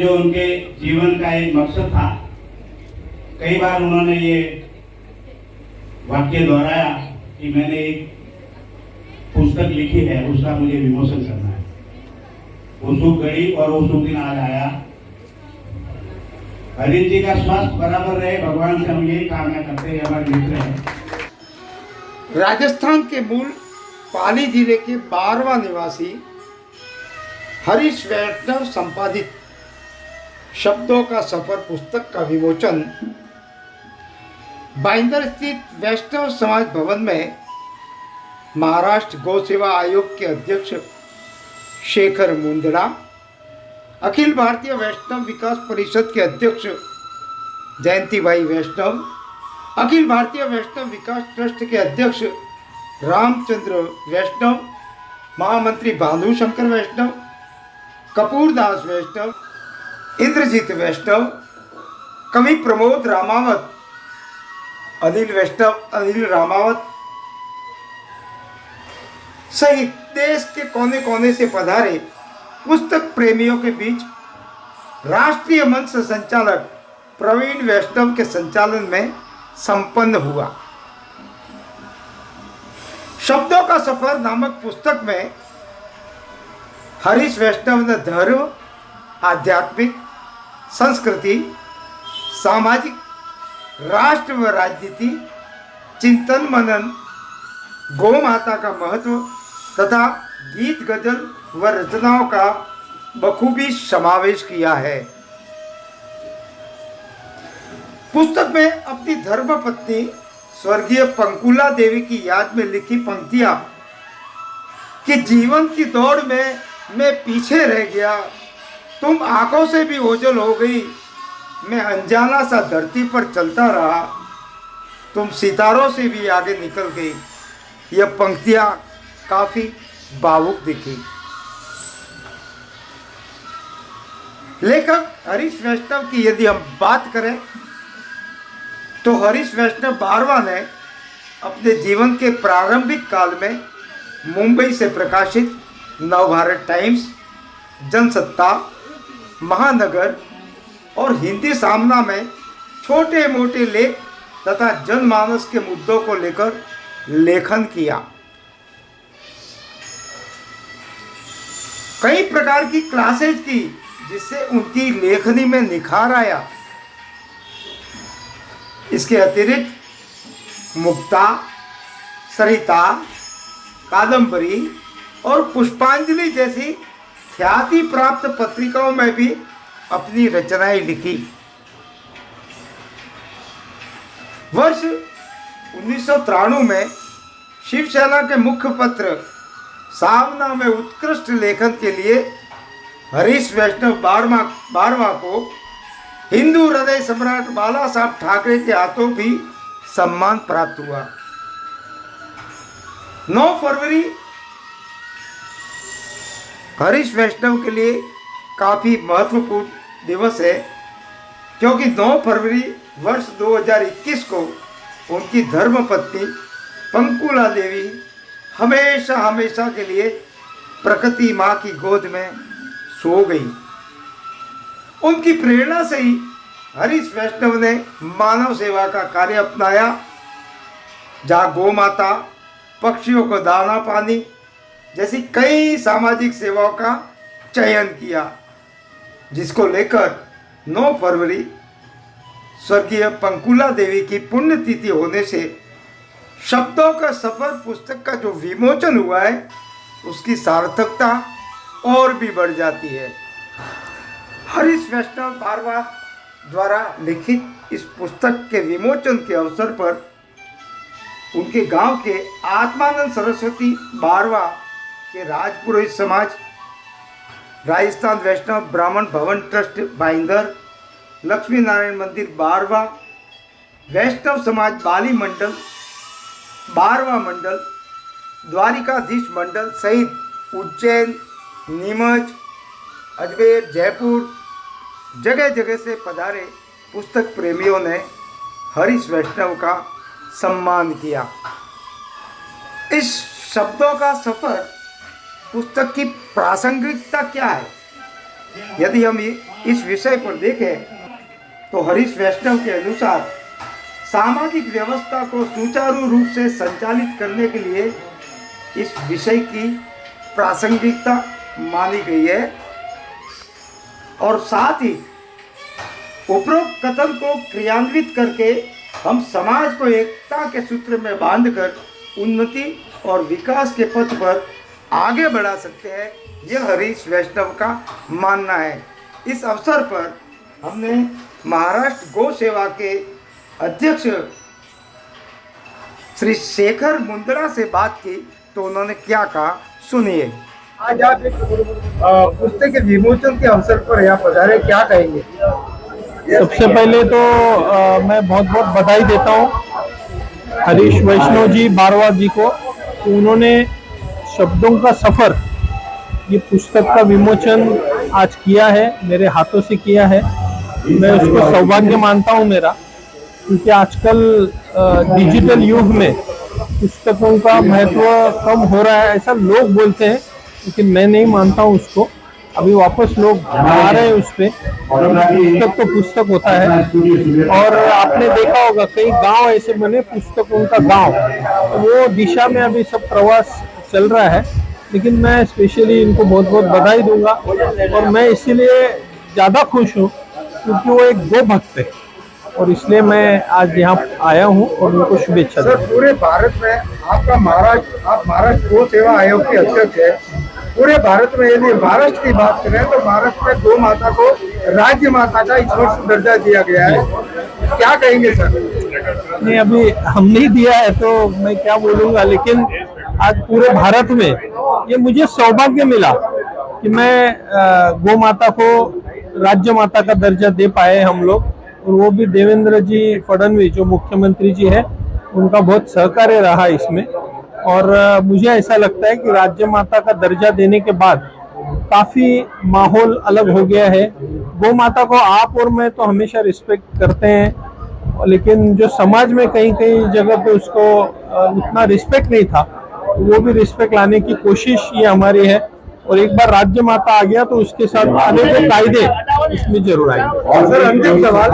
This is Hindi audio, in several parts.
जो उनके जीवन का एक मकसद था। कई बार उन्होंने ये वाक्य दोहराया कि मैंने एक पुस्तक लिखी है, उसका मुझे विमोचन करना है। वो शुभ घड़ी और वो शुभ दिन आज आया। हरीश जी का स्वास्थ्य बराबर रहे, भगवान से हम यही कामना करते हैं। हमारे मित्र हैं। राजस्थान के मूल पाली जिले के 12वां निवासी हरीश वैष्णव संपादित शब्दों का सफर पुस्तक का विमोचन बाइंदर स्थित वैष्णव समाज भवन में महाराष्ट्र गौ सेवा आयोग के अध्यक्ष शेखर मुंदड़ा, अखिल भारतीय वैष्णव विकास परिषद के अध्यक्ष जयंतीभाई वैष्णव, अखिल भारतीय वैष्णव विकास ट्रस्ट के अध्यक्ष रामचंद्र वैष्णव, महामंत्री भानुशंकर वैष्णव, कपूरदास वैष्णव, इंद्रजीत वैष्णव, कवि प्रमोद रामावत, अनिल वैष्णव, अनिल रामावत सहित देश के कोने कोने से पधारे पुस्तक प्रेमियों के बीच राष्ट्रीय मंच संचालक प्रवीण वैष्णव के संचालन में संपन्न हुआ। शब्दों का सफर नामक पुस्तक में हरीश वैष्णव ने धर्म, आध्यात्मिक, संस्कृति, सामाजिक, राष्ट्र व राजनीति, चिंतन मनन, गौ माता का महत्व तथा गीत गजल व रचनाओं का बखूबी समावेश किया है। पुस्तक में अपनी धर्मपत्नी स्वर्गीय पंकुला देवी की याद में लिखी पंक्तियां कि जीवन की दौड़ में मैं पीछे रह गया, तुम आंखों से भी ओझल हो गई, मैं अनजाना सा धरती पर चलता रहा, तुम सितारों से भी आगे निकल गई। यह पंक्तियां काफी भावुक दिखी। लेखक हरीश वैष्णव की यदि हम बात करें तो हरीश वैष्णव 12वां ने अपने जीवन के प्रारंभिक काल में मुंबई से प्रकाशित नवभारत टाइम्स, जनसत्ता, महानगर और हिंदी सामना में छोटे मोटे लेख तथा जनमानस के मुद्दों को लेकर लेखन किया। कई प्रकार की क्लासेज की जिससे उनकी लेखनी में निखार आया। इसके अतिरिक्त मुक्ता, सरिता, कादंबरी और पुष्पांजलि जैसी ख्याति प्राप्त पत्रिकाओं में भी अपनी रचनाएं लिखी। वर्ष 1993 में शिवसेना के मुखपत्र सामना में उत्कृष्ट लेखन के लिए हरीश वैष्णव 12वां को हिंदू हृदय सम्राट बाला साहब ठाकरे के हाथों भी सम्मान प्राप्त हुआ। 9 फरवरी हरीश वैष्णव के लिए काफ़ी महत्वपूर्ण दिवस है, क्योंकि 9 फरवरी वर्ष 2021 को उनकी धर्मपत्नी पंकुला देवी हमेशा हमेशा के लिए प्रकृति माँ की गोद में सो गई। उनकी प्रेरणा से ही हरीश वैष्णव ने मानव सेवा का कार्य अपनाया, जहाँ गौ माता, पक्षियों को दाना पानी जैसी कई सामाजिक सेवाओं का चयन किया, जिसको लेकर 9 फरवरी स्वर्गीय पंकुला देवी की पुण्यतिथि होने से शब्दों का सफर पुस्तक का जो विमोचन हुआ है उसकी सार्थकता और भी बढ़ जाती है। हरीश वैष्णव 12वां द्वारा लिखित इस पुस्तक के विमोचन के अवसर पर उनके गांव के आत्मानंद सरस्वती 12वां के राजपुरोहित समाज, राजस्थान वैष्णव ब्राह्मण भवन ट्रस्ट बाइंदर, लक्ष्मी नारायण मंदिर 12वां, वैष्णव समाज बाली मंडल 12वां मंडल, द्वारिकाधीश मंडल सहित उज्जैन, नीमच, अजमेर, जयपुर जगह जगह से पधारे पुस्तक प्रेमियों ने हरीश वैष्णव का सम्मान किया। इस शब्दों का सफर पुस्तक की प्रासंगिकता क्या है, यदि हम इस विषय पर देखें तो हरीश वैष्णव के अनुसार सामाजिक व्यवस्था को सुचारू रूप से संचालित करने के लिए इस विषय की प्रासंगिकता मानी गई है और साथ ही उपरोक्त कथन को क्रियान्वित करके हम समाज को एकता के सूत्र में बांधकर उन्नति और विकास के पथ पर आगे बढ़ा सकते हैं, यह हरीश वैष्णव का मानना है। इस अवसर पर हमने महाराष्ट्र गौ सेवा के अध्यक्ष श्री शेखर मुंद्रा से बात की तो उन्होंने क्या कहा, सुनिए। आज आप एक पुस्तक के विमोचन के अवसर पर यहाँ पधारे, क्या कहेंगे? सबसे पहले तो मैं बहुत बहुत बधाई देता हूँ हरीश वैष्णव जी बारवाल जी को, उन्होंने शब्दों का सफर ये पुस्तक का विमोचन आज किया है, मेरे हाथों से किया है। मैं उसको सौभाग्य मानता हूँ मेरा, क्योंकि आजकल डिजिटल युग में पुस्तकों का महत्व कम हो रहा है ऐसा लोग बोलते हैं, लेकिन मैं नहीं मानता हूँ उसको। अभी वापस लोग आ रहे हैं उस पे, पुस्तक तो पुस्तक होता है। और आपने देखा होगा कई गांव ऐसे बने पुस्तकों का गांव, तो वो दिशा में अभी सब प्रवास चल रहा है। लेकिन मैं स्पेशली इनको बहुत बहुत बधाई दूंगा और मैं इसीलिए ज़्यादा खुश हूँ क्योंकि वो एक गो भक्त है और इसलिए मैं आज यहाँ आया हूँ और उनको शुभेच्छा। सर, पूरे भारत में आप महाराष्ट्र गो सेवा आयोग के अध्यक्ष है। पूरे भारत में यदि महाराष्ट्र की बात करें तो महाराष्ट्र में गौ माता को राज्य माता का इस वर्ष दर्जा दिया गया है, क्या कहेंगे सर? नहीं, अभी हम नहीं दिया है तो मैं क्या बोलूँगा, लेकिन आज पूरे भारत में ये मुझे सौभाग्य मिला कि मैं गौ माता को राज्य माता का दर्जा दे पाए हम लोग, और वो भी देवेंद्र जी फडणवीस जो मुख्यमंत्री जी है उनका बहुत सहकार्य रहा इसमें। और मुझे ऐसा लगता है कि राज्य माता का दर्जा देने के बाद काफी माहौल अलग हो गया है। गौ माता को आप और मैं तो हमेशा रिस्पेक्ट करते हैं, लेकिन जो समाज में कहीं कहीं जगह पे उसको उतना रिस्पेक्ट नहीं था, वो भी रिस्पेक्ट लाने की कोशिश ये हमारी है। और एक बार राज्य माता आ गया तो उसके साथ आने के कायदे इसमें जरूर आएंगे। सर, अंतिम सवाल,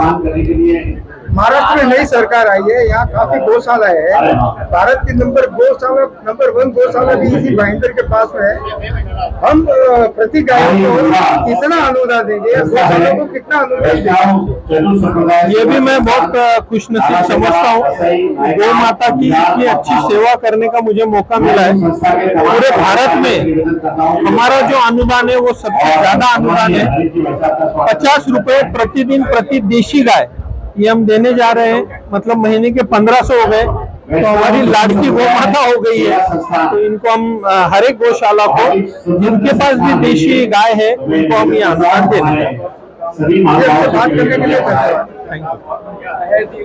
महाराष्ट्र में नई सरकार आई है, यहाँ काफी गौशाला है, भारत की नंबर 1 गौशाला भी इसी भाईंदर के पास में है। हम प्रति गाय को कितना अनुदान देंगे, गौशाला को कितना अनुदान देंगे? ये भी मैं बहुत खुशनसीब समझता हूँ। गौ माता की इतनी अच्छी सेवा करने का मुझे मौका मिला है। पूरे भारत में हमारा जो अनुदान है वो सबसे ज्यादा अनुदान है। 50 रुपए प्रतिदिन प्रति देशी गाय ये हम देने जा रहे हैं, मतलब महीने के 1500 हो गए, तो हमारी लाडकी गौ माता हो गई है। तो इनको हम हर एक गौशाला को जिनके पास भी देशी गाय है उनको हम ये अनुदान देने हैं। बात करने के लिए धन्यवाद। Thank you.